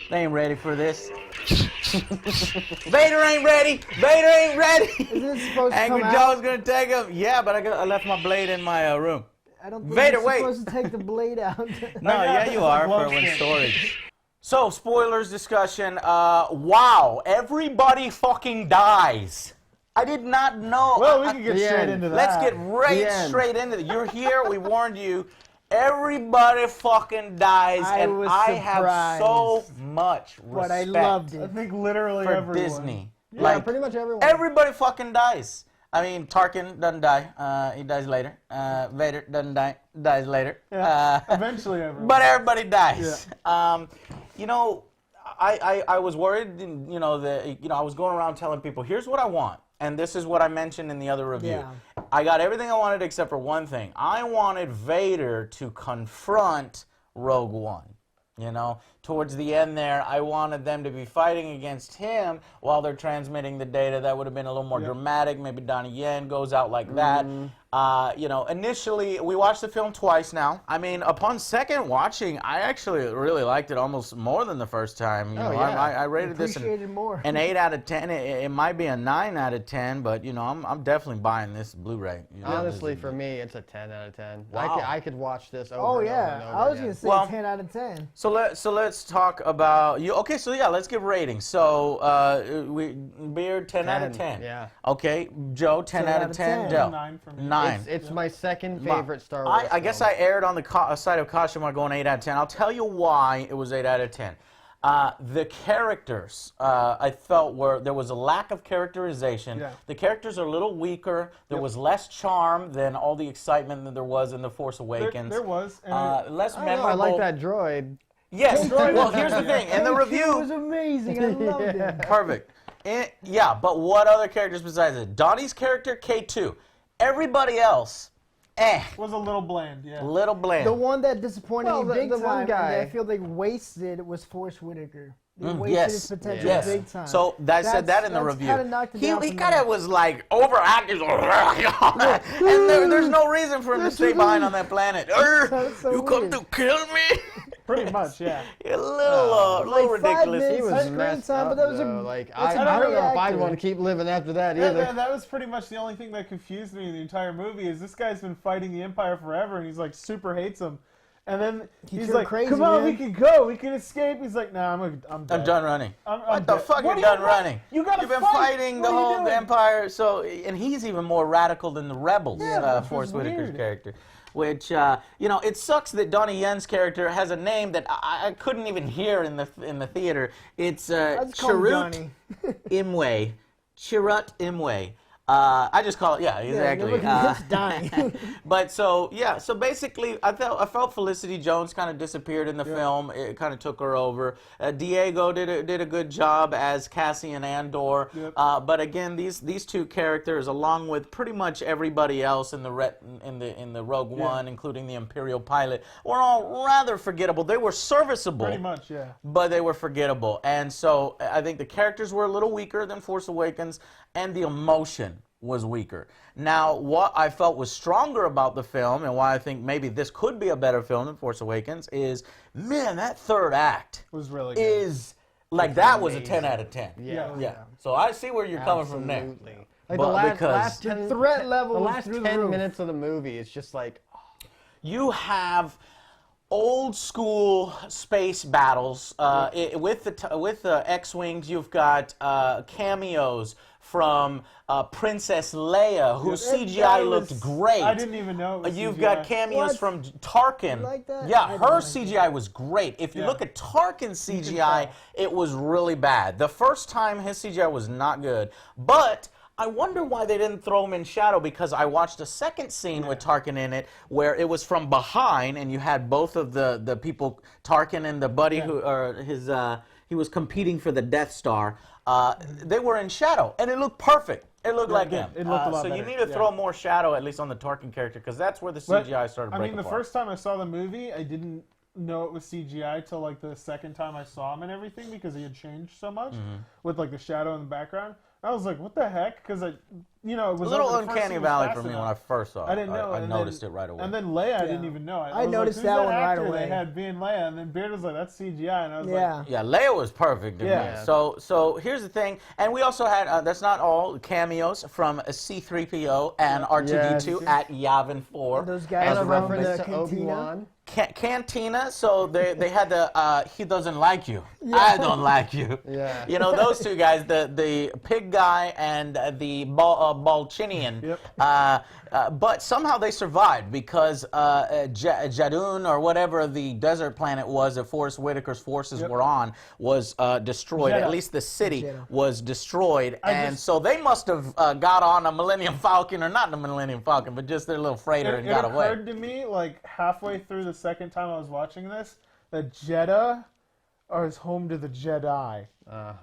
They ain't ready for this. Vader ain't ready. Vader ain't ready. Isn't it supposed to Angry come Joe's out? gonna take him. Yeah, but I left my blade in my room. I don't think Vader, you're wait. supposed to take the blade out. No, yeah, you are for when storage. So, spoilers discussion. Wow, everybody fucking dies. I did not know. Well, we can get straight into that. Let's get right straight into it. You're here. We warned you. Everybody fucking dies, and I have so much respect But I loved I it. think literally for everyone. Disney. Yeah, Like, pretty much everyone. everybody fucking dies. I mean, Tarkin doesn't die. He dies later. Vader doesn't die. Dies later. Yeah, eventually everyone. But everybody dies. You know, I was worried. You know, I was going around telling people, here's what I want, and this is what I mentioned in the other review. Yeah. I got everything I wanted except for one thing. I wanted Vader to confront Rogue One. You know, towards the end there, I wanted them to be fighting against him while they're transmitting the data. That would have been a little more dramatic. Maybe Donnie Yen goes out like that. You know, initially, we watched the film twice now. I mean, upon second watching, I actually really liked it almost more than the first time. You know, I rated this more. an 8 out of 10. It might be a 9 out of 10, but, you know, I'm definitely buying this Blu-ray. You know, Honestly, for me, it's a 10 out of 10. Wow. I could watch this over Oh and yeah, over and over I was again. gonna say Well, 10 out of 10. So let's talk about you. Okay, so yeah, let's give ratings. So Beard 10 out of 10. Yeah. Okay, Joe 10 out of 10. Del 9 for me. 9. It's my second favorite Star Wars I guess film. I erred on the side of caution by going 8 out of 10. I'll tell you why it was 8 out of 10. The characters, I felt there was a lack of characterization. Yeah. The characters are a little weaker. There was less charm than all the excitement that there was in The Force Awakens. There was. And Less I don't memorable. know, I like that droid. Yes. Well, here's the thing. In the It review, was amazing. I loved it. perfect. Yeah, but what other characters besides it? Donnie's character, K2. Everybody else, was a little bland, yeah. little bland. The one that disappointed Well, me big the one time, guy- and I feel they wasted was Forrest Whitaker. They wasted Yes. his potential Yes. big time. So I said that in the That's review. kinda knocked it down He for kind me. of was like overacting, and there's no reason for him to stay behind on that planet. That's so You come weird. to kill me? Pretty much, yeah. A little Like 5 ridiculous. minutes. He was Screen messed time, up, but that was a- though. Like, that's a I don't great know if I'd actor. want to keep living after that Yeah, either. that was pretty much the only thing that confused me in the entire movie is this guy's been fighting the Empire forever and he's like super hates him. And then he's turned like, crazy, come on, man. we can go, we can escape. He's like, nah, I'm I'm dead. done running. I'm What the dead. fuck? What You're are you done doing? running. You gotta You've been fight. fighting What the are you whole doing? Empire. So, and he's even more radical than the rebels. Yeah, which Forrest was Whitaker's weird. character. Which you know, it sucks that Donnie Yen's character has a name that I couldn't even hear in the theater. It's Let's call him Chirrut Johnny. Imwe. Chirrut Imwe. I just call it, yeah, exactly. It's dying. But so basically, I felt Felicity Jones kind of disappeared in the film. It kind of took her over. Diego did a good job as Cassian Andor. Yep. But again, these two characters, along with pretty much everybody else in the Rogue One, including the Imperial pilot, were all rather forgettable. They were serviceable. Pretty much, yeah. But they were forgettable. And so I think the characters were a little weaker than Force Awakens, and the emotion was weaker. Now, what I felt was stronger about the film, and why I think maybe this could be a better film than Force Awakens, is, man, that third act Was really good. is, like, that was a 10 out of 10. Yeah. So I see where you're coming from there. Absolutely. Like But the because last 10, threat level the was last through the 10 roof. minutes of the movie is just like, you have old school space battles with the X-wings. You've got cameos from Princess Leia, whose CGI looked great. I didn't even know it was You've CGI. got cameos What? from Tarkin. You like that? I Yeah, didn't her like CGI was great. If you Yeah. look at Tarkin's CGI, it was really bad. The first time his CGI was not good, but I wonder why they didn't throw him in shadow, because I watched a second scene with Tarkin in it where it was from behind and you had both of the people, Tarkin and the buddy he was competing for the Death Star. They were in shadow and it looked perfect. It looked like him. It looked a lot so you better, need to throw more shadow, at least on the Tarkin character, because that's where the But, CGI started breaking I mean, the apart. first time I saw the movie, I didn't know it was CGI till like the second time I saw him and everything, because he had changed so much with like the shadow in the background. I was like, what the heck? Because you know, it was A little over the first uncanny scene was valley fast for me enough. when I first saw it. I didn't know. I and noticed then, it right away. And then Leia, I didn't Yeah. even know. I was noticed like, that who's one right actor away. They had being Leia, and then Beard was like, "That's CGI," and I was like, Yeah. Yeah, Leia was perfect to me. Yeah. So here's the thing, and we also had that's not all cameos from C-3PO and R2D2 Yes. at Yavin 4. And those And guys a from reference the to cantina. Obi-Wan. Cantina, so they had the he doesn't like you, I don't like you. Yeah. You know, those two guys, the pig guy and the Balchinian. Yep. But somehow they survived because Jadun, or whatever the desert planet was that Forrest Whitaker's forces Yep. were on, was destroyed. Jeddah. At least the city Jeddah. was destroyed. And so they must have got on a Millennium Falcon, or not the Millennium Falcon, but just their little freighter and It got away. occurred to me, like, halfway through the second time I was watching this, that Jeddah is home to the Jedi.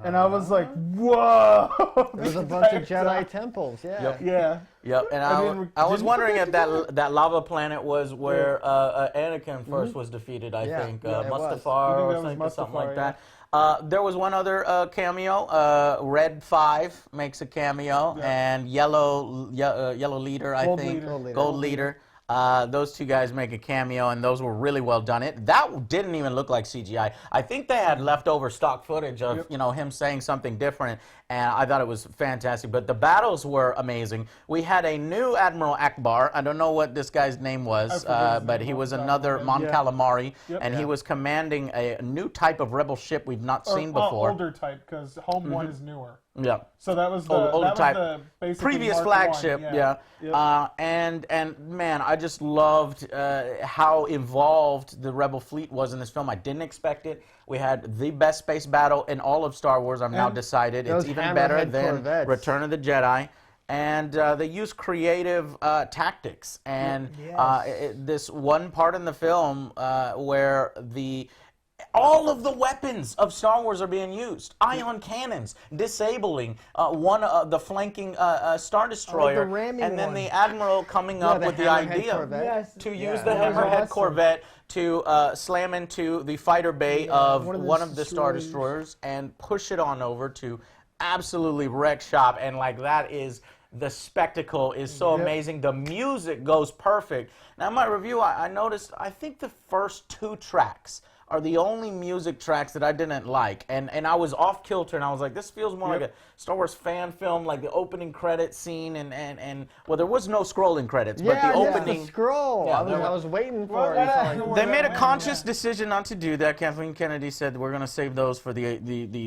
And I was like, whoa! There's a bunch of Jedi temples. Yeah. Yep. Yeah. Yep, and I was didn't wondering if forget that lava planet was where Anakin first was defeated. I Yeah, think yeah, it was. Mustafar You or think that was something Mustafar, like that. There was one other cameo. Red 5 makes a cameo, and Yellow Leader, I Gold think, Leader. Gold Leader. Those two guys make a cameo, and those were really well done. That didn't even look like CGI. I think they had leftover stock footage of him saying something different, and I thought it was fantastic. But the battles were amazing. We had a new Admiral Akbar. I don't know what this guy's name was, but he was another Mon Calamari, and he was commanding a new type of rebel ship we've not seen before. Older type, because Home 1 is newer. Yeah. So that was the, Older that type. was the basically Previous Mark flagship, 1, yeah. Yep. And man, I just loved how involved the Rebel fleet was in this film. I didn't expect it. We had the best space battle in all of Star Wars. I've now decided it's those even better hammerhead than Corvettes. Return of the Jedi. And they use creative tactics. And this one part in the film where all of the weapons of Star Wars are being used. Ion cannons, disabling the flanking Star Destroyer, ramming and then one. the Admiral coming up the with the Hammerhead idea Corvette. to use Yeah. the That was Hammerhead awesome. Corvette to slam into the fighter bay of one of the the Star destroyers. Destroyers and push it on over to absolutely wreck shop. And like that is... The spectacle is so amazing. The music goes perfect. Now, in my review, I noticed, I think the first 2 tracks are the only music tracks that I didn't like. And I was off kilter, and I was like, this feels more like a Star Wars fan film, like the opening credit scene, and well, there was no scrolling credits, but the opening... the scroll. Yeah, I was waiting for Well, it. It's I- like- They made a conscious decision not to do that. Kathleen Kennedy said we're going to save those for the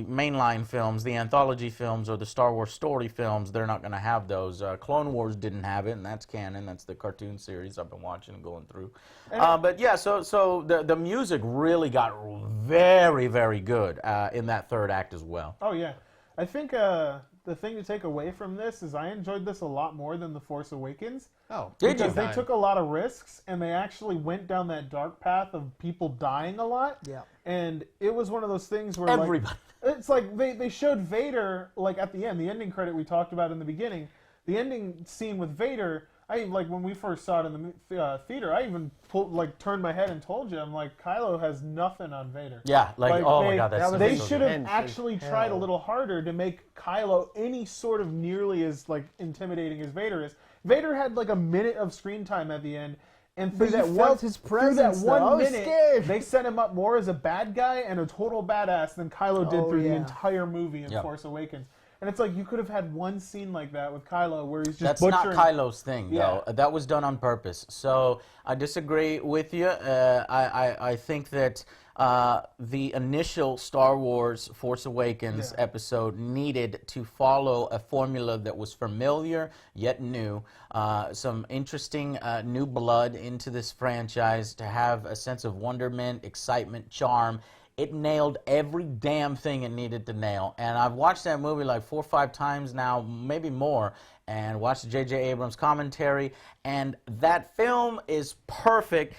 mainline films, the anthology films, or the Star Wars story films. They're not going to have those. Clone Wars didn't have it, and that's canon. That's the cartoon series I've been watching and going through. But yeah, so the music really got very, very good in that third act as well. Oh, yeah. I think the thing to take away from this is I enjoyed this a lot more than The Force Awakens. Oh, Did you? Because they took a lot of risks, and they actually went down that dark path of people dying a lot. Yeah. And it was one of those things where Everybody. Like, it's like they showed Vader, like at the end, the ending credit we talked about in the beginning, the ending scene with Vader. Like when we first saw it in the theater, I even turned my head and told you, I'm like, Kylo has nothing on Vader. Yeah, oh my God, that's so They good. should have Intense as actually tried a hell. little harder to make Kylo any sort of nearly as intimidating as Vader is. Vader had like a minute of screen time at the end, and through But that you one felt his presence, through that though. I one was minute, scared. they set him up more as a bad guy and a total badass than Kylo did Oh, through the yeah. entire movie in Yep. Force Awakens. And it's like you could have had one scene like that with Kylo where he's just That's butchering. not Kylo's thing, though. Yeah. That was done on purpose. So I disagree with you. I think that the initial Star Wars Force Awakens episode needed to follow a formula that was familiar yet new. Some interesting new blood into this franchise to have a sense of wonderment, excitement, charm. It nailed every damn thing it needed to nail. And I've watched that movie like 4 or 5 times now, maybe more, and watched J.J. Abrams' commentary. And that film is perfect.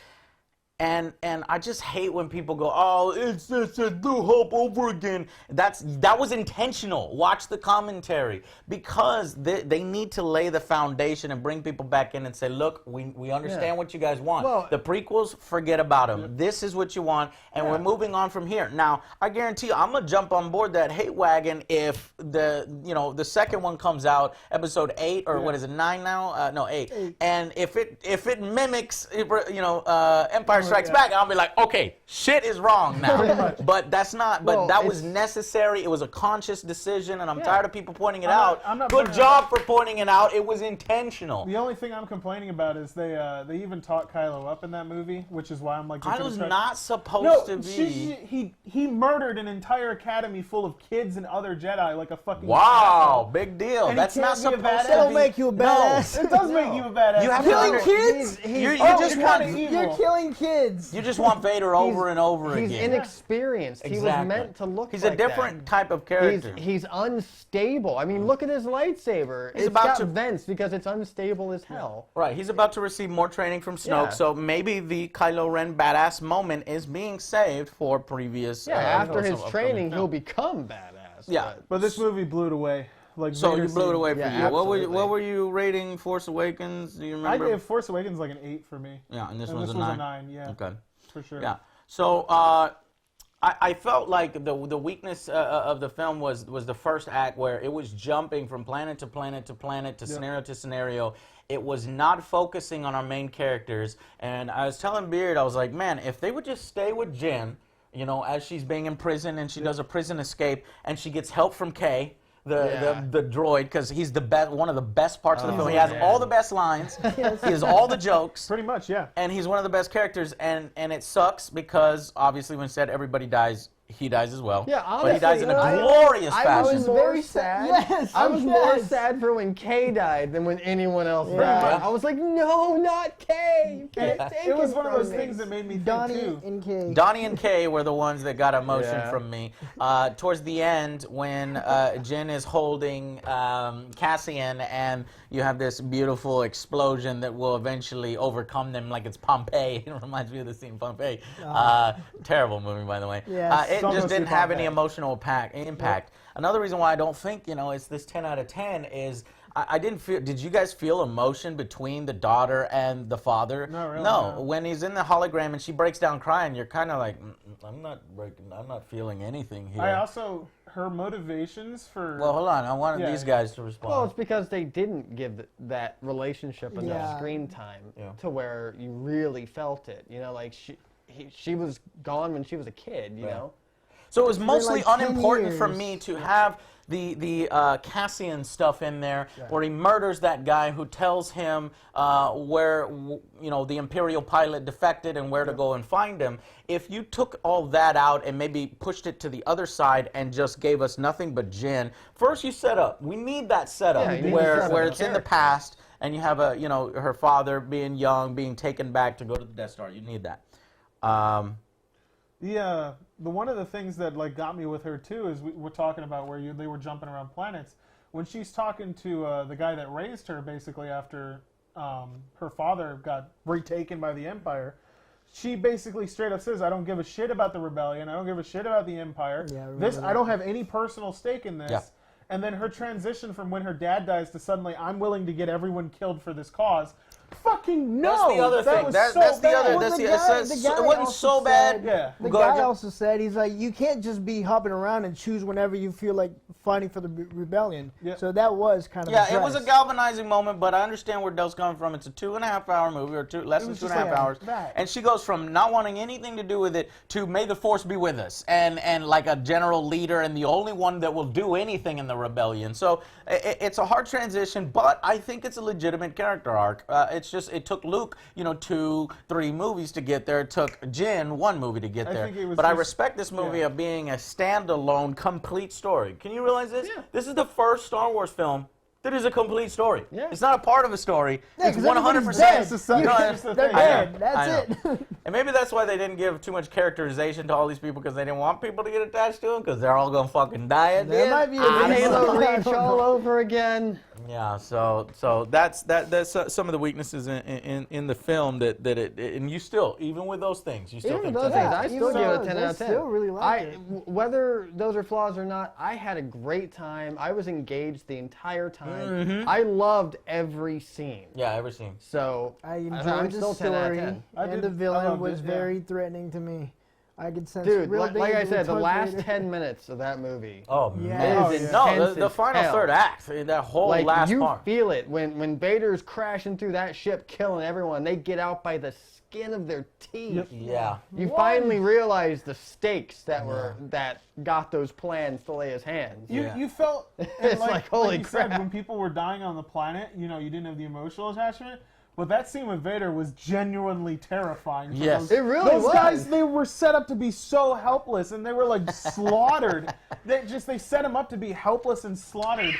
And I just hate when people go, oh, it's a New Hope over again. That was intentional. Watch the commentary, because they need to lay the foundation and bring people back in and say, look, we understand what you guys want. Well, the prequels, forget about them. This is what you want, and we're moving on from here. Now, I guarantee you, I'm gonna jump on board that hate wagon if the second one comes out, episode 8 or what is it, 9 now? No, 8. And if it mimics Empire Strikes Back, I'll be like, okay, shit is wrong now. But that's not. But that was necessary. It was a conscious decision, and I'm tired of people pointing it out. Good job for pointing it out. It was intentional. The only thing I'm complaining about is they even taught Kylo up in that movie, which is why I'm like, Kylo's not supposed to be. He murdered an entire academy full of kids and other Jedi like a fucking. Wow, big deal. And That's not supposed to be. That'll make you a badass. No, it does make you a badass. You have Killing to kids? You just want. You're killing kids. You just want Vader over and over again. He's inexperienced. He was meant to look. He's like a different type of character. He's unstable. I mean, look at his lightsaber. It's got vents because it's unstable as hell. Right. He's about to receive more training from Snoke, so maybe the Kylo Ren badass moment is being saved for previous. After his training, he'll become badass. Yeah. But this movie blew it away. Like So Vader you blew it away for you. absolutely. What were you rating Force Awakens? Do you I remember? gave Force Awakens like an 8 for me. Yeah, and this And was this a was 9. a 9, yeah. Okay. For sure. Yeah. So I felt like the weakness of the film was the first act, where it was jumping from planet to planet to planet to scenario to scenario. It was not focusing on our main characters. And I was telling Beard, I was like, man, if they would just stay with Jyn, as she's being in prison and she does a prison escape and she gets help from Kay, the droid, because he's one of the best parts of the film. He has all the best lines. He has all the jokes. Pretty much, yeah. And he's one of the best characters. And it sucks because obviously when said everybody dies, he dies as well. Yeah, but he dies in a glorious fashion. I was very sad. Yes, I was more sad for when Kay died than when anyone else died. I was like, no, not Kay. You can't take It was it one of from those me. things that made me think Donnie too. and Kay. Donnie and Kay were the ones that got emotion from me. Towards the end, when Jyn is holding Cassian, and you have this beautiful explosion that will eventually overcome them, like it's Pompeii. It reminds me of the scene Pompeii. Terrible movie, by the way. Yes. It just didn't have any emotional impact. Another reason why I don't think it's this 10 out of 10 is I didn't feel. Did you guys feel emotion between the daughter and the father? Not really, No. no. When he's in the hologram and she breaks down crying, you're kind of like, I'm not feeling anything here. Her motivations for. Well, hold on. I wanted these guys to respond. Well, it's because they didn't give that relationship enough screen time to where you really felt it. Like she was gone when she was a kid. You know. So it was mostly like 10 unimportant for years. me to have the Cassian stuff in there, where he murders that guy who tells him where the Imperial pilot defected and where to go and find him. If you took all that out and maybe pushed it to the other side and just gave us nothing but Jyn, first you set up. We need that setup where it's in the past and you have her father being young, being taken back to go to the Death Star. You need that. The one of the things that got me with her too is we're talking about where they were jumping around planets. When she's talking to the guy that raised her, basically after her father got retaken by the Empire, she basically straight up says, "I don't give a shit about the rebellion. I don't give a shit about the Empire. I don't have any personal stake in this." Yeah. And then her transition from when her dad dies to suddenly, "I'm willing to get everyone killed for this cause." Fucking no! That's the other thing. That's the other. It wasn't so bad. Yeah. The guy also said, he's like, you can't just be hopping around and choose whenever you feel like fighting for the rebellion. Yeah. So that was kind of it was a galvanizing moment, but I understand where Del's coming from. It's a 2.5-hour movie, or less than 2.5 hours, and she goes from not wanting anything to do with it to "May the Force be with us," and like a general leader and the only one that will do anything in the rebellion. So it's a hard transition, but I think it's a legitimate character arc. It took Luke, 2-3 movies to get there. It took Jyn 1 movie to get there. But I respect this movie of being a standalone, complete story. Can you realize this? Yeah. This is the first Star Wars film that is a complete story. Yeah. It's not a part of a story. Yeah, It's 'cause 100%. everybody's They're They're dead. That's it. And maybe that's why they didn't give too much characterization to all these people, because they didn't want people to get attached to them, because they're all going to fucking die at the There end. might be a Halo reason. Reach all over again. Yeah, so that's some of the weaknesses in the film that it, and you still, even with those things, you still Even think those that things, I even still give it a those, 10 I out of 10. still really like it. Whether those are flaws or not, I had a great time. I was engaged the entire time. I loved every scene. Yeah, every scene. So I I'm enjoyed the still 10 out of story, 10. and the I villain loved was it, very threatening to me. I could sense Dude, real like I danger said, the towards last Vader. 10 minutes of that movie. Oh, Yeah. man. Oh, yeah. No, Intense the as final hell. third act, that whole Like, last you part. feel it when Vader's crashing through that ship, killing everyone. They get out by the skin of their teeth. Yeah. You finally realize the stakes that got those plans to lay his hands. You felt and It's like, holy you said, crap. when people were dying on the planet, you didn't have the emotional attachment. But that scene with Vader was genuinely terrifying. For Yes. It really those was. guys, they were set up to be so helpless, and they were like slaughtered. They set him up to be helpless and slaughtered,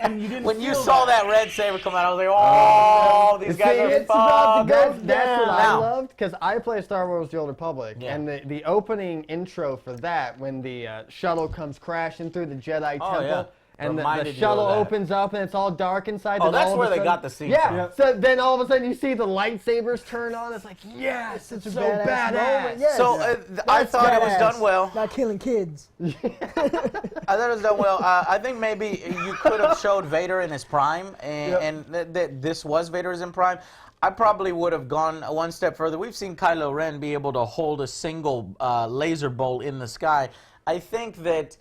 and you didn't. When you feel saw that red saber come out, I was like, oh, these guys are it's about to fucked. go. That's what I Now. loved, because I play Star Wars: The Old Republic, Yeah. and the opening intro for that, when the shuttle comes crashing through the Jedi temple, yeah. and the Reminded you shuttle of that. opens up and it's all dark inside. Oh, then that's all of where a they sudden- got the scene Yeah. from. Yeah. So then all of a sudden you see the lightsabers turn on. It's like, yes, it's a so badass badass. moment, yes. So I That's thought it was badass. done well. Not killing kids. I thought it was done well. I think maybe you could have showed Vader in his prime, and that this was Vader's in prime. I probably would have gone one step further. We've seen Kylo Ren be able to hold a single laser bolt in the sky. I think that,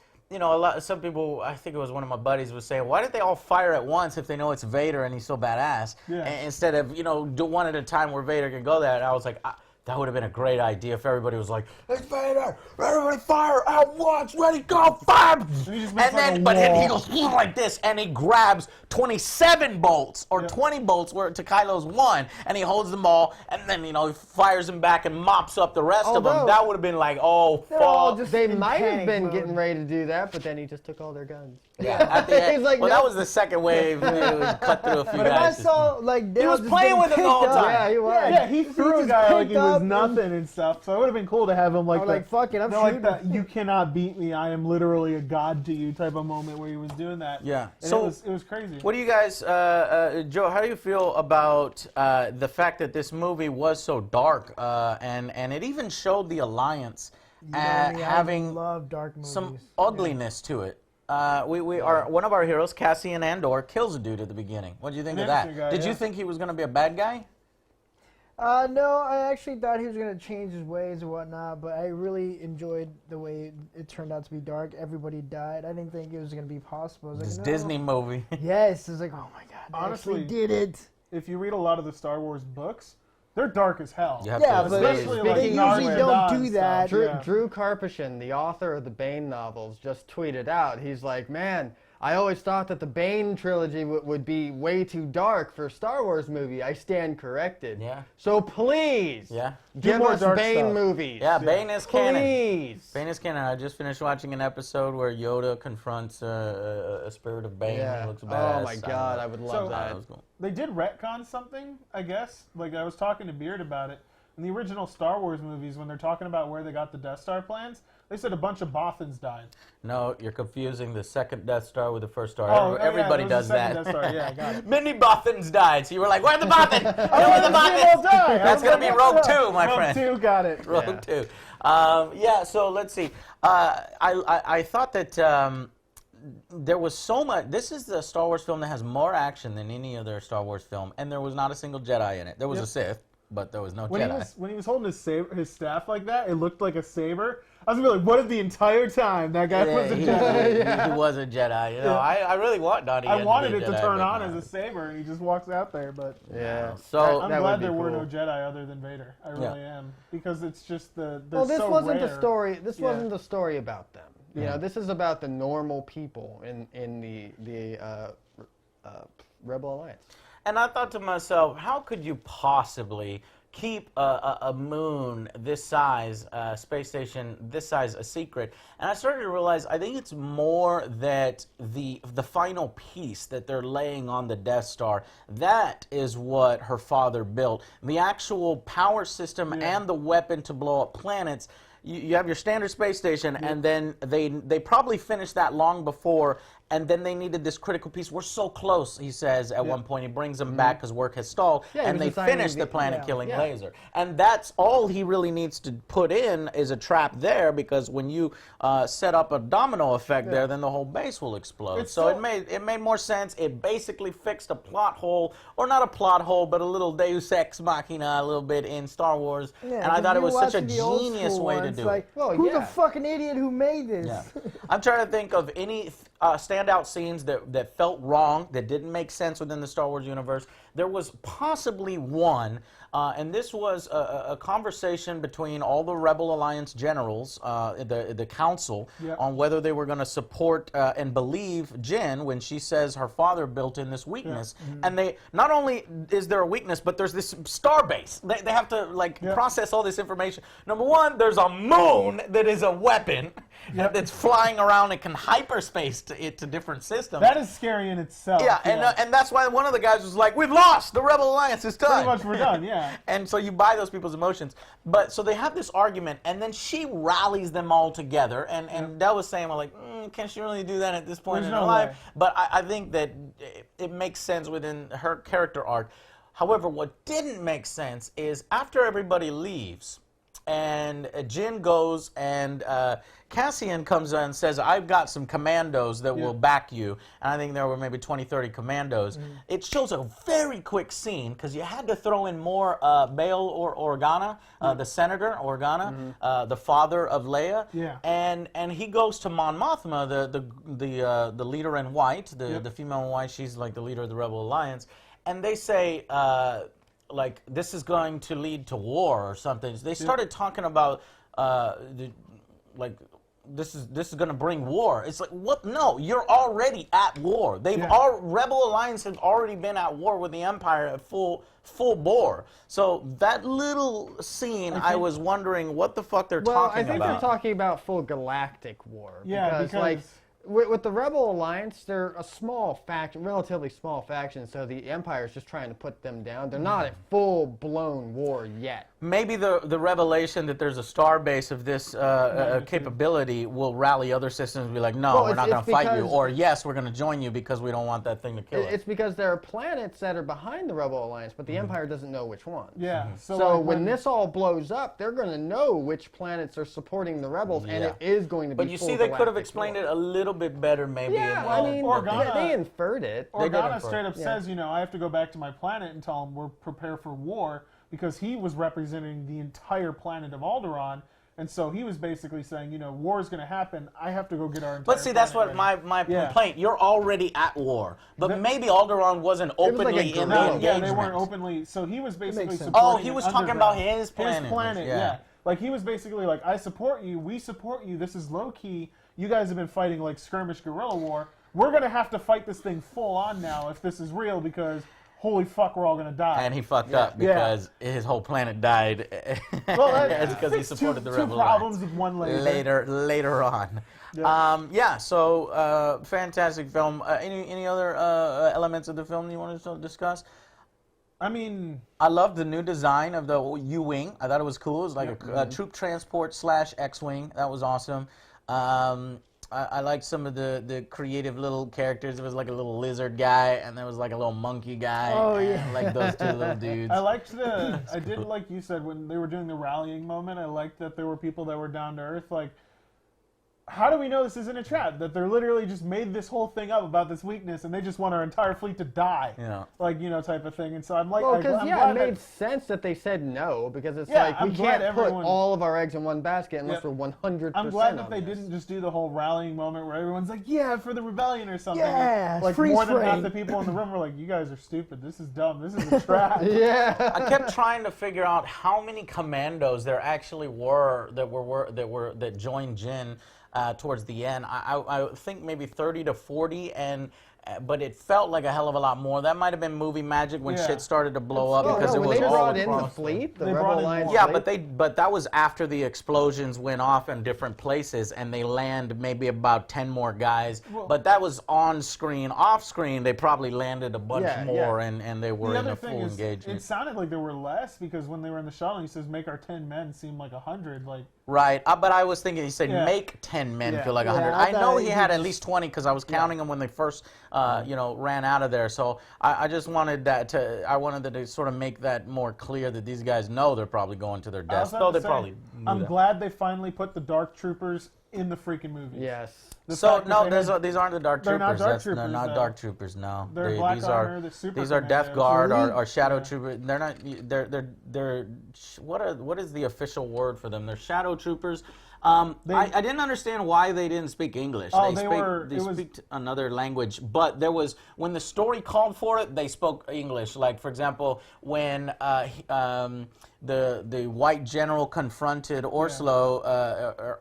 some people, I think it was one of my buddies was saying, why did they all fire at once if they know it's Vader and he's so badass? Yeah. Instead of, do one at a time where Vader can go there. And I was like, that would have been a great idea if everybody was like, it's Vader, everybody fire at once, ready, go, fire! he just And makes like then, a but then he wall. goes like this, and he grabs 27 bolts or 20 bolts where to Kylo's one, and he holds them all, and then he fires them back and mops up the rest of them. Although- That would have been like, oh They're all fuck. just They in might have panic been mode. getting ready to do that, but then he just took all their guns. Yeah, at the end. He's like, well, no. that was the second wave. It was cut through a few But if I guys. saw like they He was just playing getting with him the whole picked up- time. Yeah, he was. Yeah, he threw a just guy like he picked was up and- nothing and stuff. So it would have been cool to have him like I was like, fuck it, I'm like shooting. that. You cannot beat me. I am literally a god to you type of moment where he was doing that. Yeah. And So- it was crazy. What do you guys, Joe? How do you feel about the fact that this movie was so dark, and it even showed the Alliance You know me, I having love dark movies. some ugliness to it? We are one of our heroes, Cassian Andor, kills a dude at the beginning. What do you think of that? Interesting guy, Did you yeah. think he was going to be a bad guy? No, I actually thought he was going to change his ways and whatnot, but I really enjoyed the way it turned out to be dark. Everybody died. I didn't think it was going to be possible. I was This like, no. Disney movie. Yes, it's like, oh my god, they Honestly, actually did it. If you read a lot of the Star Wars books, they're dark as hell. You have Yeah, to but Especially they like usually Narnia don't and do stuff. that. Drew, Yeah. Drew Karpyshyn, the author of the Bane novels, just tweeted out. He's like, man, I always thought that the Bane trilogy would be way too dark for a Star Wars movie. I stand corrected. Yeah. So please, Yeah. give more us dark Bane stuff. movies. Yeah, Bane is canon. Please. Bane is canon. I just finished watching an episode where Yoda confronts a spirit of Bane. Yeah. It looks badass. Oh my God, I would love So- that. That was cool. They did retcon something, I guess. Like, I was talking to Beard about it. In the original Star Wars movies, when they're talking about where they got the Death Star plans, they said a bunch of Bothans died. No, you're confusing the second Death Star with the first Star. Oh, yeah, Everybody there does was a second that. Death Star. Yeah, I got it. Many Bothans died, so you were like, "Where are the Bothans? Where are the Bothans?" That's gonna be Rogue 2, my Rogue friend. 2, got it. Rogue 2. Yeah. So let's see. I thought that there was so much. This is the Star Wars film that has more action than any other Star Wars film, and there was not a single Jedi in it. There was a Sith, but there was no Jedi. When he was holding his staff like that, it looked like a saber. I was gonna be like, what if the entire time that guy was a Jedi? He was a Jedi. You know, I really want Donnie. I wanted to it be a to Jedi, turn but on no. as a saber, and he just walks out there. But Yeah. So I'm that glad would be there were cool. no Jedi other than Vader. I really am, because it's just they're Well, this so wasn't rare. the story. This Yeah. wasn't the story about them. You know, this is about the normal people in the Rebel Alliance. And I thought to myself, how could you possibly keep a moon this size, space station this size, a secret. And I started to realize I think it's more that the final piece that they're laying on the Death Star, that is what her father built. The actual power system and the weapon to blow up planets. You have your standard space station, and then they probably finished that long before, and then they needed this critical piece. We're so close, he says at one point. He brings them back because work has stalled, and they finish the planet-killing laser. And that's all he really needs to put in is a trap there, because when you set up a domino effect there, then the whole base will explode. So it made more sense. It basically fixed a plot hole, or not a plot hole, but a little Deus Ex Machina a little bit in Star Wars. Yeah, and I thought it was such a the old genius school way one, to it's do like, it. Well, who's yeah. the fucking idiot who made this? Yeah. I'm trying to think of any standout scenes that felt wrong, that didn't make sense within the Star Wars universe. There was possibly one, and this was a conversation between all the Rebel Alliance generals, the council, on whether they were going to support and believe Jyn when she says her father built in this weakness. And they not only is there a weakness, but there's this star base. They have to process all this information. Number one, there's a moon that is a weapon that's flying around and can hyperspace to different systems. That is scary in itself. Yeah, and that's why one of the guys was like, "We've lost. The Rebel Alliance is done. Pretty much we're done." Yeah. And so you buy those people's emotions. But so they have this argument, and then she rallies them all together. And Del was saying, well, like, can she really do that at this point in her life? But I think that it makes sense within her character arc. However, what didn't make sense is after everybody leaves, and Jyn goes, and Cassian comes in and says, I've got some commandos that will back you. And I think there were maybe 20, 30 commandos. It shows a very quick scene, because you had to throw in more Bail or Organa, the senator, Organa, the father of Leia. And he goes to Mon Mothma, the leader in white, the female in white. She's like the leader of the Rebel Alliance. And they say, like, this is going to lead to war or something. They started talking about, this is going to bring war. It's like, what? No, you're already at war. Rebel Alliance has already been at war with the Empire at full bore. So that little scene, I was wondering what the fuck they're talking about. Well, I think they're talking about full galactic war. Yeah, because like, with the Rebel Alliance, they're a small faction, relatively small faction, so the Empire is just trying to put them down. They're not at full-blown war yet. Maybe the revelation that there's a star base of this capability will rally other systems and be like, no, we're not going to fight you, or yes, we're going to join you because we don't want that thing to kill us. It's because there are planets that are behind the Rebel Alliance, but the Empire doesn't know which ones. Yeah. So like, when this all blows up, they're going to know which planets are supporting the Rebels, and it is going to be But you see, they could have explained it a little bit better, maybe. Yeah, I mean, they inferred it. Organa straight up says, I have to go back to my planet and tell them we're prepared for war, because he was representing the entire planet of Alderaan, and so he was basically saying, war is going to happen. I have to go get our entire But see, that's what my complaint. You're already at war, but maybe Alderaan wasn't openly in the engagement. Yeah, they weren't openly. So he was basically supporting. Oh, he was talking about his planet. His planet, yeah. Like, he was basically like, I support you. We support you. This is low key. You guys have been fighting like skirmish guerrilla war. We're going to have to fight this thing full on now if this is real, because holy fuck, we're all going to die. And he fucked up because his whole planet died. Well, that's because he supported the Rebel Two problems with one laser. Later on. So fantastic film. Any other elements of the film you want to discuss? I mean, I love the new design of the U-Wing. I thought it was cool. It was like a troop transport / X-Wing. That was awesome. I liked some of the creative little characters. It was like a little lizard guy, and there was like a little monkey guy. Oh, yeah. I like those two little dudes. I did like you said, when they were doing the rallying moment, I liked that there were people that were down to earth. Like, how do we know this isn't a trap? That they're literally just made this whole thing up about this weakness, and they just want our entire fleet to die. Yeah. Like, type of thing. And so I'm like, well, because it made sense that they said no, because it's like, we can't put all of our eggs in one basket unless we're 100%. I'm glad that they didn't just do the whole rallying moment where everyone's like, yeah, for the rebellion or something. Yeah, like more than half the people in the room were like, you guys are stupid. This is dumb. This is a trap. I kept trying to figure out how many commandos there actually were that joined Jyn towards the end. I think maybe 30 to 40, and but it felt like a hell of a lot more. That might have been movie magic when shit started to blow up because it when was they all brought in the across fleet, the They Rebel brought in Alliance more. Yeah, fleet. but that was after the explosions went off in different places, and they land maybe about 10 more guys. But that was on screen. Off screen, they probably landed a bunch more, and they were The in other a thing full is, engagement. it sounded like there were less because when they were in the shuttle, he says, "Make our 10 men seem like 100." Like, Right, but I was thinking he said Yeah. make 10 men Yeah. feel like Yeah, 100. I I know thought he he had at just- least 20 because I was counting them when they first, ran out of there. So I just wanted I wanted to sort of make that more clear that these guys know they're probably going to their I deaths. was about Though to they say, probably knew I'm that. glad they finally put the Dark Troopers in the freaking movie. Yes. The So fact that no, they had- these aren't the Dark They're Troopers. not Dark They're Troopers, not though. Dark Troopers. No, They're Black these Armor, are the Super these are Death Commandos. Guard Really? or Shadow Yeah. Troopers. They're not. They're what is the official word for them? They're Shadow Troopers. I didn't understand why they didn't speak English. Oh, they it was- speak another language, but there was when the story called for it, they spoke English. Like for example, when the white general confronted Urslo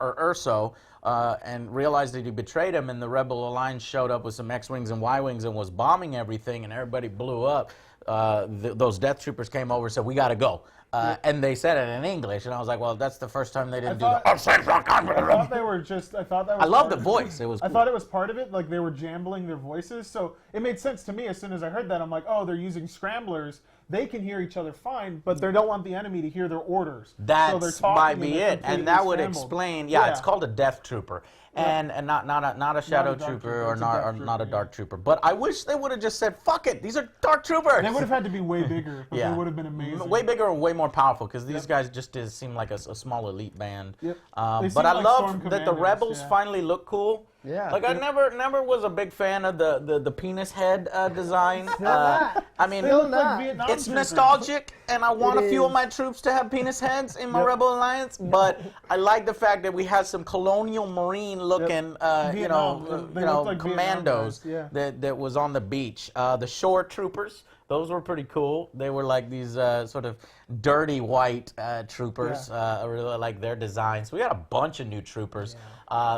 or Urso. And realized that he betrayed him, and the Rebel Alliance showed up with some X-Wings and Y-Wings and was bombing everything, and everybody blew up. Those Death Troopers came over and said, "We got to go." And they said it in English, and I was like, well, that's the first time they didn't do that. I thought they were just. I thought that was. I love part the of it. voice. It was I cool. thought it was part of it. Like they were jambling their voices, so it made sense to me as soon as I heard that. I'm like, oh, they're using scramblers. They can hear each other fine, but they don't want the enemy to hear their orders. So they're That's talking might and be they're it, and completely that would scrambled. explain. Yeah, it's called a Death Trooper, and not a Shadow Dark Trooper Trooper, or it's a not Death or not a Trooper, Dark Trooper. But I wish they would have just said, "Fuck it, these are Dark Troopers." They would have had to be way bigger, but Yeah. they would have been amazing. Way bigger and way more powerful because these guys just seem like a small elite band. Yep. They But seem I like love Storm that the Commandos, Rebels yeah. finally look cool. Yeah. Like I never was a big fan of the penis head design. not. I mean, They look not. like Vietnam it's troopers. nostalgic, and I want It a few of is. my troops to have penis heads in my Rebel Alliance. But I like the fact that we had some colonial marine looking, Vietnam. They looked like Vietnam commandos guys, yeah. that was on the beach. The shore troopers. Those were pretty cool. They were like these sort of dirty white troopers. I really like their designs. We had a bunch of new troopers.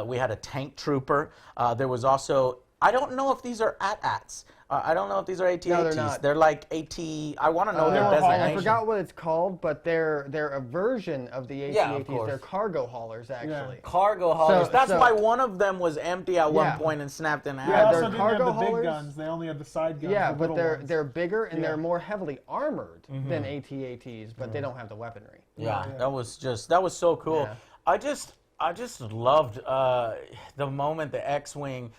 We had a tank trooper. There was also, I don't know if these are AT-ATs. I don't know if these are AT-ATs. No, they're not. They're like AT. I want to know their were designation. I forgot what it's called, but they're a version of the AT-ATs. Yeah, of course. They're cargo haulers, actually. Cargo haulers. So- That's so- why one of them was empty at one Yeah. point and snapped in half. They Yeah, also they're didn't have cargo the big haulers. guns. They only had the side guns. Yeah, the but little they're ones. they're bigger and Yeah. they're more heavily armored than AT-ATs, but they don't have the weaponry. Yeah, that was so cool. Yeah. I just loved the moment the X-wing.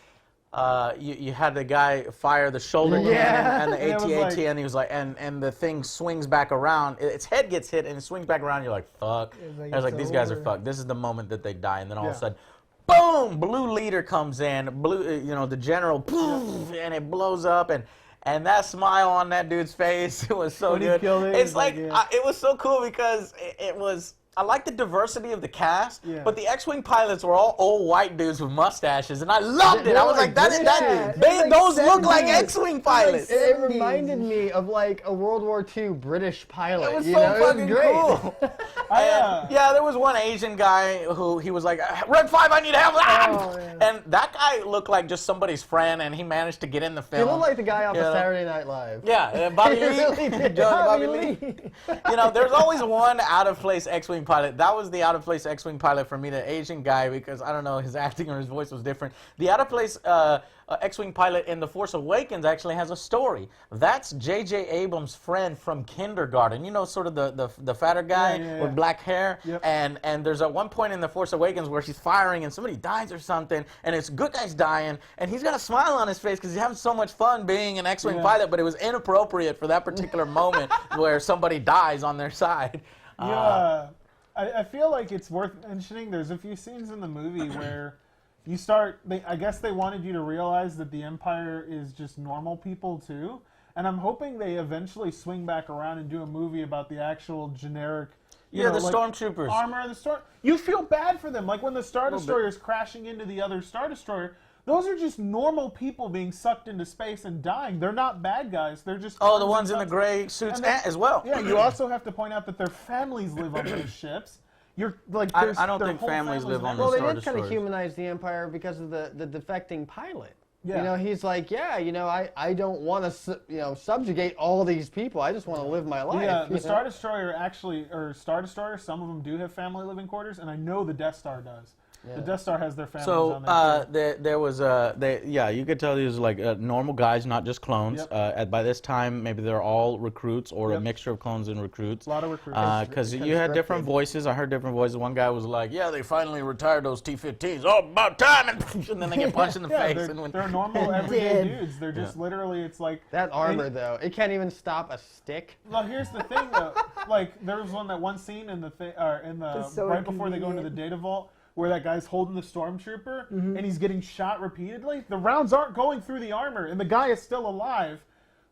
You had the guy fire the shoulder cannon and the Yeah, it was AT-AT, like- and he was like, and the thing swings back around. Its head gets hit, and it swings back around. You're like, fuck. It's like I was like, it's these guys are over. fucked. This is the moment that they die, and then all of a Yeah. sudden, boom! Blue leader comes in. Blue, the general, poof, and it blows up, and that smile on that dude's face, it was so When he good. killed it, It's he's like, like, yeah. it was so cool because it was. I like the diversity of the cast, Yeah. but the X-wing pilots were all old white dudes with mustaches, and I loved it. They I were was like, like those look like 70s. X-wing pilots. It reminded me of like a World War II British pilot. It was you so know? fucking great. cool. Yeah. Yeah, there was one Asian guy who he was like, Red 5, I need help. Oh, yeah. And that guy looked like just somebody's friend, and he managed to get in the He film. looked like the guy off Yeah. of Saturday Night Live. Yeah, Bobby He Lee. really did. Bobby Lee. There's always one out-of-place X-Wing pilot. That was the out-of-place X-Wing pilot for me, the Asian guy, because, I don't know, his acting or his voice was different. The out-of-place X-Wing pilot in The Force Awakens actually has a story. That's J.J. Abrams' friend from kindergarten. Sort of the fatter guy Yeah. with black hair. Yep. And there's at one point in The Force Awakens where he's firing and somebody dies or something, and it's good guy's dying, and he's got a smile on his face because he's having so much fun being an X-Wing Yeah. pilot, but it was inappropriate for that particular moment where somebody dies on their side. Yeah, I feel like it's worth mentioning. There's a few scenes in the movie where you start. I guess they wanted you to realize that the Empire is just normal people too. And I'm hoping they eventually swing back around and do a movie about the actual generic. You know, the like stormtroopers. Armor of the Storm. You feel bad for them, like when the Star Destroyer is crashing into the other Star Destroyer. Those are just normal people being sucked into space and dying. They're not bad guys. They're just Oh, the ones in the gray suits And they- as well. Yeah, you also have to point out that their families live on those ships. You're like, I there's- don't their think whole families live on there. Well, the they Star did kind of Destroyers. humanize the Empire because of the defecting pilot. Yeah. You know, he's like, yeah, you know, I don't want to, you know, subjugate all these people. I just want to live my life. Yeah, you the Star Destroyer Star Destroyer, some of them do have family living quarters, and I know the Death Star does. Yeah. The Death Star has their families So on there. there was you could tell these like normal guys, not just clones. Yep. By this time, maybe they're all recruits or a Yep. mixture of clones and recruits. A lot of recruits. Because you had different voices. I heard different voices. One guy was like, "Yeah, they finally retired those T-15s. Oh, about time!" And then they get punched in the face. They're normal everyday dudes. They're just literally, it's like That armor, though, it can't even stop a stick. Well, here's the thing, though. Like, there was one scene in the It's so right before they go into the inconvenient. data vault where that guy's holding the stormtrooper and he's getting shot repeatedly. The rounds aren't going through the armor, and the guy is still alive.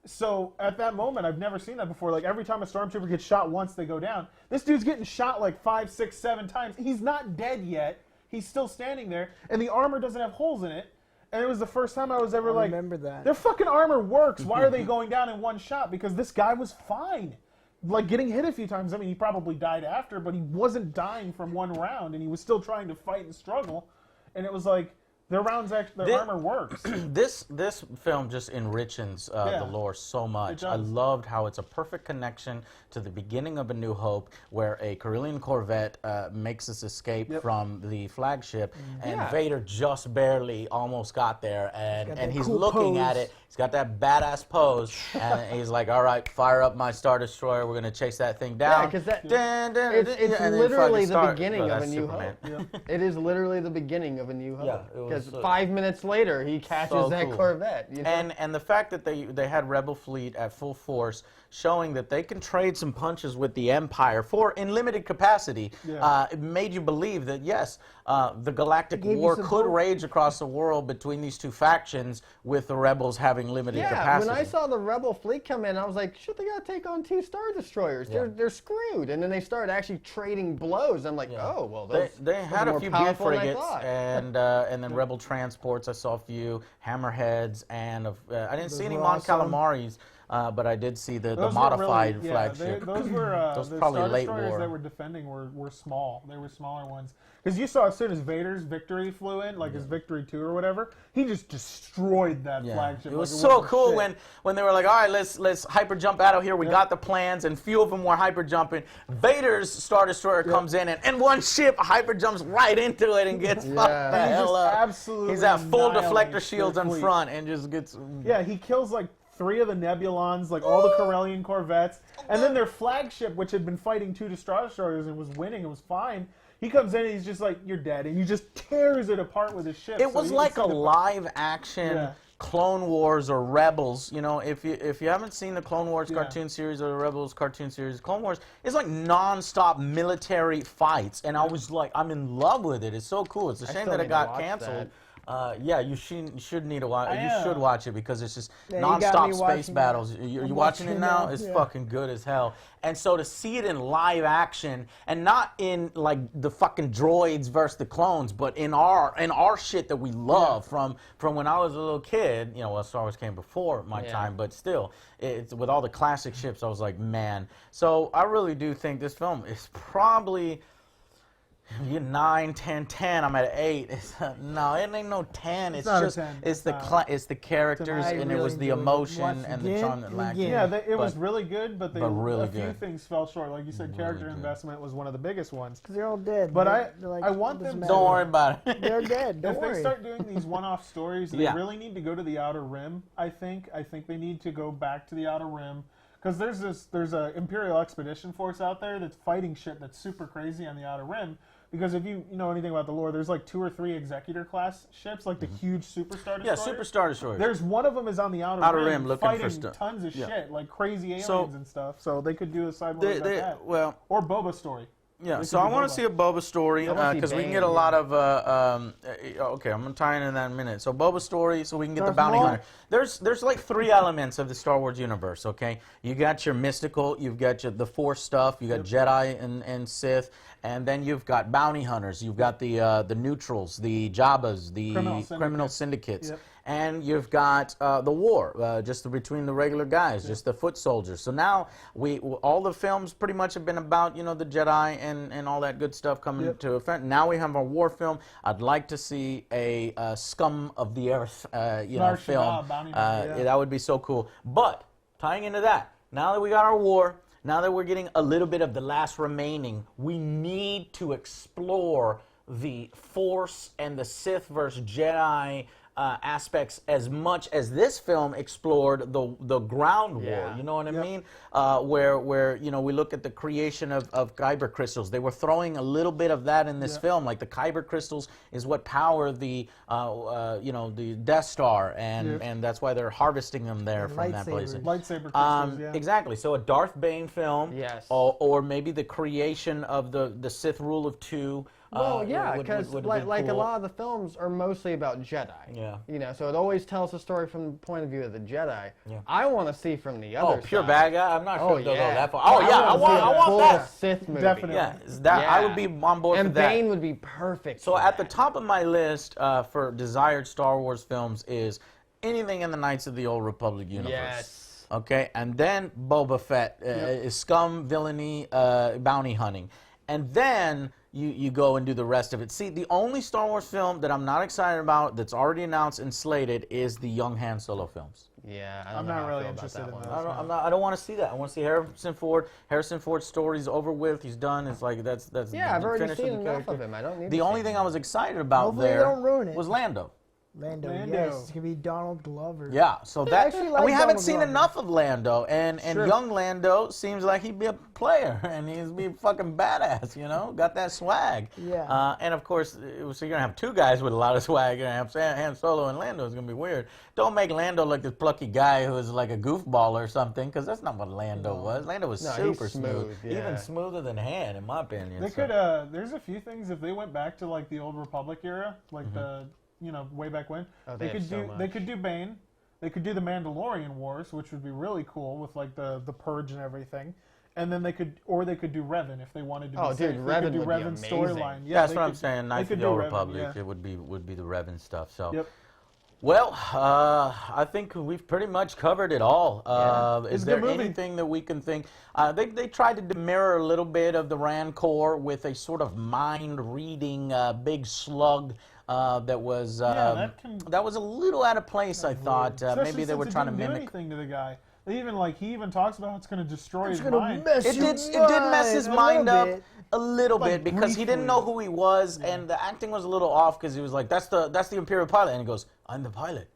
So at that moment, I've never seen that before. Like, every time a stormtrooper gets shot once, they go down. This dude's getting shot like 5, 6, 7 times. He's not dead yet. He's still standing there, and the armor doesn't have holes in it. And it was the first time I was ever like, remember that. their fucking armor works. Why are they going down in one shot? Because this guy was fine. Like, getting hit a few times. I mean, he probably died after, but he wasn't dying from one round, and he was still trying to fight and struggle. And it was like, their armor works. This film just enriches Yeah. the lore so much. It I does. loved how it's a perfect connection to the beginning of A New Hope, where a Carillion Corvette makes its escape Yep. from the flagship, and Yeah. Vader just barely almost got there, and that he's cool looking at pose. it. He's got that badass pose, and he's like, "All right, fire up my Star Destroyer. We're gonna chase that thing down." 'cause that- Dun, dun, It's dun, and then literally fucking the start- beginning Oh, of A that's New Superman. Hope. It is literally the beginning of A New Yeah, Hope. it was, Because 5 minutes later, he catches so that cool. Corvette. You know? And the fact that they had Rebel fleet at full force, showing that they can trade some punches with the Empire in limited capacity, Yeah. it made you believe that yes, the Galactic gave you War some could hope. rage across the world between these two factions, with the Rebels having limited yeah, capacity. when I saw the Rebel fleet come in, I was like, shit, they gotta take on 2 Star Destroyers. They're screwed. And then they started actually trading blows. I'm like, oh, well, They those had are a more few beam powerful than I frigates thought. and then Rebel transports. I saw a few hammerheads and I didn't see any were Mon awesome. Calamaris, but I did see the Those were modified really, flagship. those were Those the probably Star late Destroyers war. they were defending were small. They were smaller ones. Because you saw as soon as Vader's Victory flew in, like his Victory 2 or whatever, he just destroyed that flagship. It was like so wasn't cool shit. when they were like, all right, let's hyper jump out of here. We got the plans, and few of them were hyper jumping. Vader's Star Destroyer comes in, and one ship hyper jumps right into it and gets fucked the And he hell just up. absolutely He's at full annihilates deflector shields their in fleet. front and just gets. Yeah, he kills like 3 of the Nebulons, like all the Corellian Corvettes, and then their flagship, which had been fighting 2 Star Destroyers and was winning, and was fine. He comes in and he's just like, "You're dead," and he just tears it apart with his ship. It So was you can like see a the- live action Yeah. Clone Wars or Rebels. You know, if you haven't seen the Clone Wars Yeah. cartoon series or the Rebels cartoon series, Clone Wars is like non-stop military fights, and I was like, I'm in love with it. It's so cool. It's a shame still that it need to got watch canceled. Yeah, you should need to watch. I, You should watch it because it's just Yeah, you got non-stop me space watching it. battles. You're I'm watching it watching it now. now, It's yeah. fucking good as hell. And so to see it in live action and not in like the fucking droids versus the clones, but in our shit that we love from when I was a little kid. You know, well, Star Wars came before my Yeah. time, but still, it's with all the classic ships. I was like, man. So I really do think this film is probably. You 9, 10, 10. I'm at an 8. No, it ain't no 10. It's not a just 10. it's the It's not. it's the characters I and it really was the enjoyed it. emotion Watch and the again charm that and lacked. again. Yeah, it was But- really good, but really a few good. things fell short. Like you said, character good. investment was one of the biggest ones. Because they're all dead. But They're like, I want it doesn't them matter. to- Don't worry about it. They're dead. Don't If worry. they start doing these one-off stories, they Yeah. really need to go to the Outer Rim. I think they need to go back to the Outer Rim because there's a Imperial expedition force out there that's fighting shit that's super crazy on the Outer Rim. Because if you know anything about the lore, there's like 2 or 3 Executor class ships, like the huge Superstar Destroyers. Yeah, Super Star Destroyers. There's one of them is on the Outer Rim looking for fighting stuff. tons of Yeah. shit, like crazy aliens So- and stuff. So they could do a side one about that. Well, Or Boba story. yeah. They So could I do want Boba. to see a Boba story I wanna see because we can Bane, get a yeah. lot of. Okay, I'm gonna tie into that in a minute. So Boba story, so we can get the Darth bounty Maul? hunter. There's like 3 elements of the Star Wars universe. Okay, you got your mystical, you've got the Force stuff, you got Jedi and Sith, and then you've got bounty hunters. You've got the neutrals, the Jabbas, the Criminal criminal syndicates. syndicates. Yep. and you've got the war, just between the regular guys, just the foot soldiers. So now all the films pretty much have been about, you know, the Jedi and all that good stuff coming to effect. Now we have a war film. I'd like to see a scum of the earth, film. That would be so cool. But tying into that, now that we got our war, now that we're getting a little bit of the last remaining, we need to explore the Force and the Sith versus Jedi aspects as much as this film explored the ground war. You know what I mean? Where you know, we look at the creation of kyber crystals. They were throwing a little bit of that in this film. Like the kyber crystals is what power the you know, the Death Star, and that's why they're harvesting them there from that place. Lightsaber crystals. Exactly. So a Darth Bane film. Yes. Or maybe the creation of the Sith rule of two. Well, yeah, because like cool. a lot of the films are mostly about Jedi. Yeah. You know, so it always tells the story from the point of view of the Jedi. Yeah. I want to see from the other side. Pure bad guy? I'm not sure if they'll go that far. Oh, yeah, I want that. Sith movie. Definitely. Yeah, I would be on board and for that. And Bane would be perfect. So at the top of my list for desired Star Wars films is anything in the Knights of the Old Republic universe. Yes. Okay, and then Boba Fett, is scum, villainy, bounty hunting. And then you go and do the rest of it. See, the only Star Wars film that I'm not excited about that's already announced and slated is the young Han Solo films. Yeah, I'm not really interested in that. I don't want to see that. I want to see Harrison Ford. Harrison Ford's story's over with. He's done. It's like that's yeah. I've already seen enough character. of him. I don't need. The only thing I was excited about Hopefully they don't ruin it. was Lando. Lando, yes, it's gonna be Donald Glover. Yeah, so that like we haven't Donald seen Glover. enough of Lando, and young Lando seems like he'd be a player, and he'd be fucking badass, you know, got that swag. Yeah. And of course, so you're gonna have two guys with a lot of swag. You're gonna have Han Solo and Lando. It's gonna be weird. Don't make Lando like this plucky guy who is like a goofball or something, because that's not what Lando was. Lando was super smooth, even smoother than Han, in my opinion. They could. There's a few things if they went back to like the old Republic era, like the. You know, way back when they could do Bane, they could do the Mandalorian Wars, which would be really cool with like the Purge and everything, and then they could do Revan if they wanted to. Revan would be Revan storyline. Yeah, that's what I'm saying. Knights of the Old Republic, it would be the Revan stuff. So. Well, I think we've pretty much covered it all. Is there anything that we can think? They tried to mirror a little bit of the Rancor with a sort of mind-reading big slug that was that was a little out of place. I thought maybe they were trying to mimic. Anything to the guy. He even talks about how it's going to destroy his mind. It did mess his mind up a little bit because he didn't know who he was, and the acting was a little off because he was like, "That's the Imperial pilot," and he goes, "I'm the pilot,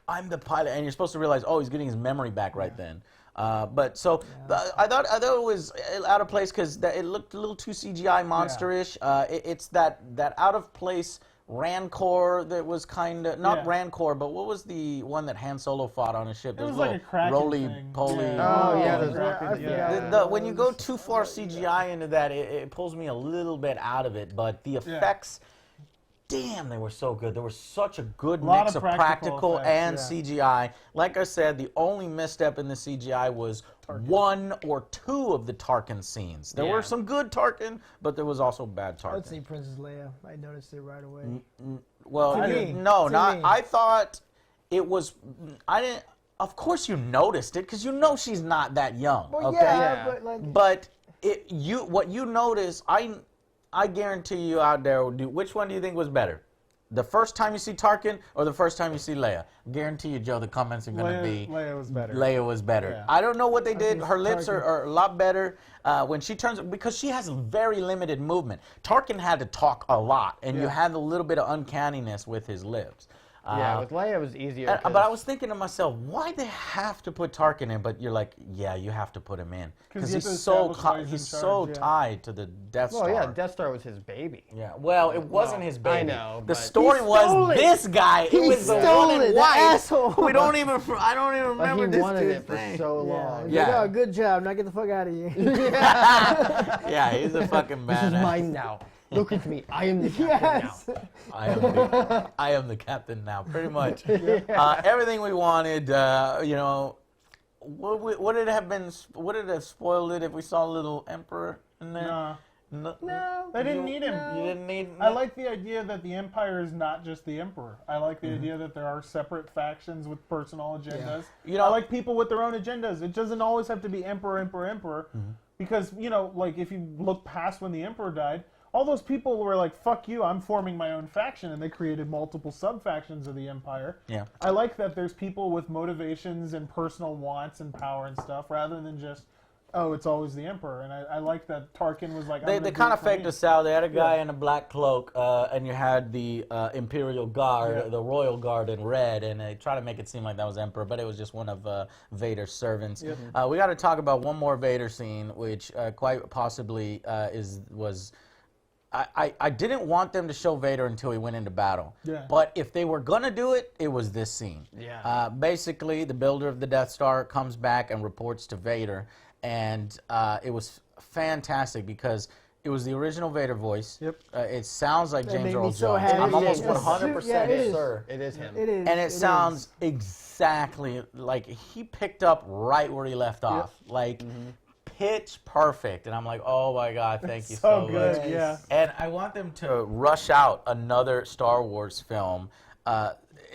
and you're supposed to realize, oh, he's getting his memory back right then. But so I thought it was out of place because it looked a little too CGI monsterish. It's that out of place Rancor that was kind of not Rancor, but what was the one that Han Solo fought on his ship? It was like a Kraken roly-poly. When you go too far CGI into that, it pulls me a little bit out of it. But the effects, damn, they were so good. There was such a good mix of practical and CGI. Like I said, the only misstep in the CGI was one or two of the Tarkin scenes. There were some good Tarkin, but there was also bad Tarkin. Let's see Princess Leia. I noticed it right away. I thought it was. I didn't. Of course, you noticed it because you know she's not that young. Well, okay, but what you notice, I guarantee you out there, which one do you think was better? The first time you see Tarkin or the first time you see Leia? Guarantee you, Joe, the comments are going to be Leia was better. Leia was better. Yeah. I don't know what they did. Her lips are a lot better when she turns, because she has very limited movement. Tarkin had to talk a lot, and you had a little bit of uncanniness with his lips. With Leia it was easier. But I was thinking to myself, why they have to put Tarkin in? But you're like, yeah, you have to put him in because he's so tied to the Death Star. Well, yeah, Death Star was his baby. Yeah, well, it wasn't his baby. I know. The story was this guy. It was the one and white. Asshole. I don't even remember this. He wanted it thing. for so long. Yeah. Like, oh, good job. Now get the fuck out of here. Yeah, he's a fucking badass. This is mine now. Look at me. I am the captain now. I am the captain now, pretty much. Everything we wanted, would it have spoiled it if we saw a little Emperor in there? No. They didn't need him. You didn't need. I like the idea that the Empire is not just the Emperor. I like the idea that there are separate factions with personal agendas. You know, I like people with their own agendas. It doesn't always have to be Emperor, Emperor, Emperor. Because, you know, like, if you look past when the Emperor died, all those people were like, fuck you, I'm forming my own faction, and they created multiple sub-factions of the Empire. Yeah. I like that there's people with motivations and personal wants and power and stuff, rather than just, oh, it's always the Emperor. And I like that Tarkin was like, They kind of faked us out. They had a guy in a black cloak, and you had the Imperial Guard, the Royal Guard in red, and they tried to make it seem like that was Emperor, but it was just one of Vader's servants. We got to talk about one more Vader scene, which quite possibly was. I didn't want them to show Vader until he went into battle. Yeah. But if they were going to do it, it was this scene. Yeah. Basically, the builder of the Death Star comes back and reports to Vader. And it was fantastic because it was the original Vader voice. Yep. It sounds like That James made me Earl so Jones. happy. I'm almost Yes. 100% Yeah, it is. sure. It is him. It is. And it sounds is. exactly like he picked up right where he left off. Like, pitch perfect. And I'm like, oh my God, thank you so good, much. yeah. And I want them to rush out another Star Wars film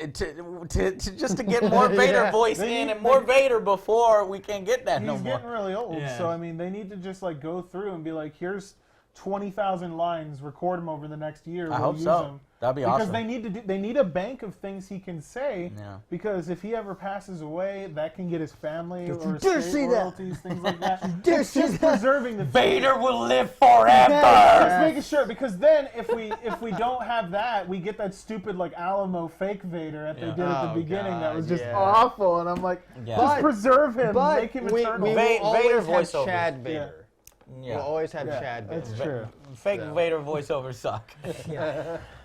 just to get more Vader voice in and more Vader before we can get that no He's more. getting really old, Yeah. so I mean, they need to just like go through and be like, here's 20,000 lines, record them over the next year. I we'll hope use so. them. That'd be because awesome. they need a bank of things he can say. Yeah. Because if he ever passes away, that can get his family or his dare state say that. royalties, things like that. dare It's say just that. preserving the Vader will live forever. Just making sure, because then if we don't have that, we get that stupid like Alamo fake Vader that they did at the Oh, beginning that God, was just yeah. awful, and I'm like, Yeah. just But- preserve him, But make him we eternal. will Vader always have voiceovers. Chad Vader. Yeah. We'll always have Yeah, Chad Vader. that's true. Fake So. Vader voiceovers suck.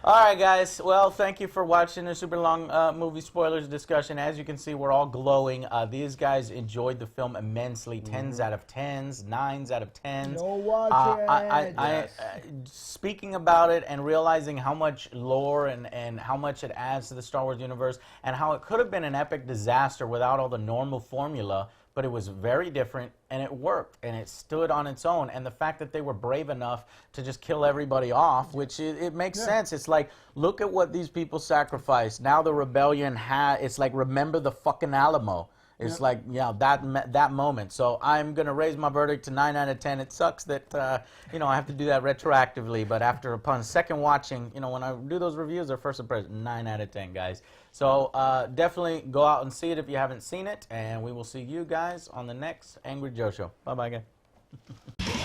All right, guys. Well, thank you for watching the super long movie spoilers discussion. As you can see, we're all glowing. These guys enjoyed the film immensely. 10s out of 10s, 9s out of 10s. Go watch it. Speaking about it and realizing how much lore and how much it adds to the Star Wars universe and how it could have been an epic disaster without all the normal formula, but it was very different and it worked and it stood on its own. And the fact that they were brave enough to just kill everybody off, which it makes sense. It's like, look at what these people sacrificed. Now the rebellion it's like, remember the fucking Alamo. It's like, yeah, that moment. So I'm going to raise my verdict to 9 out of 10. It sucks that, I have to do that retroactively. But upon second watching, when I do those reviews, they're first impression, 9 out of 10, guys. So definitely go out and see it if you haven't seen it. And we will see you guys on the next Angry Joe Show. Bye-bye, guys.